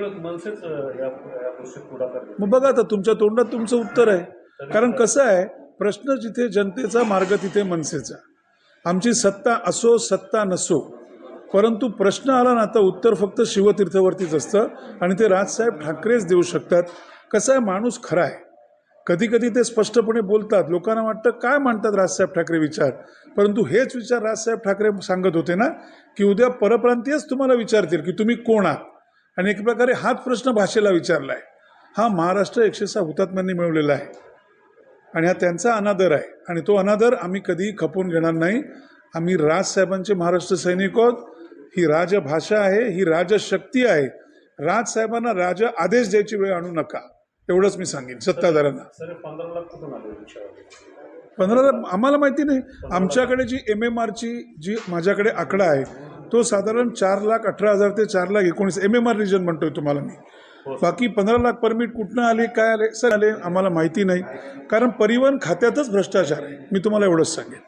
विरोध मनसेच या गोष्टीत पुढाकार घेते. मग बघा आता तुमच्या तोंडात तुमचं उत्तर आहे. कारण कसं आहे, प्रश्न जिथे जनतेचा मार्ग तिथे मनसेचा. आमची सत्ता असो सत्ता नसो, परंतु प्रश्न आला ना तर उत्तर फक्त शिवतीर्थवरतीच असतं आणि ते राजसाहेब ठाकरेच देऊ शकतात. कसं आहे, माणूस खरा आहे. कधी कधी ते स्पष्टपणे बोलतात, लोकांना वाटतं काय म्हणतात राजसाहेब ठाकरे विचार, परंतु हेच विचार राजसाहेब ठाकरे सांगत होते ना की उद्या परप्रांतीयच तुम्हाला विचारतील की तुम्ही कोण आहात, आणि एक प्रकारे हाच प्रश्न भाषेला विचारला आहे. हा महाराष्ट्र 106 हुतात्म्यांनी मिळवलेला आहे आणि हा त्यांचा अनादर आहे आणि तो अनादर आम्ही कधीही खपवून घेणार नाही. आम्ही राजसाहेबांचे महाराष्ट्र सैनिक आहोत. ही राजभाषा आहे, ही राजशक्ती आहे. राजसाहेबांना राज आदेश द्यायची वेळ आणू नका, एवढंच मी सांगेन सत्ताधाऱ्यांना. सर 15 लाख कुठून आले रिक्षावाले? 15 आम्हाला माहिती नाही. आमच्याकडे जी MMRची जी माझ्याकडे आकडा आहे तो साधारण 4,18,000 ते 4,19,000 MMR रिजन म्हणतोय तुम्हाला मी. बाकी 15 लाख परमिट कुठनं आले, काय आले, सर आले आम्हाला माहिती नाही. कारण परिवहन खात्यातच भ्रष्टाचार आहे, मी तुम्हाला एवढंच सांगेन.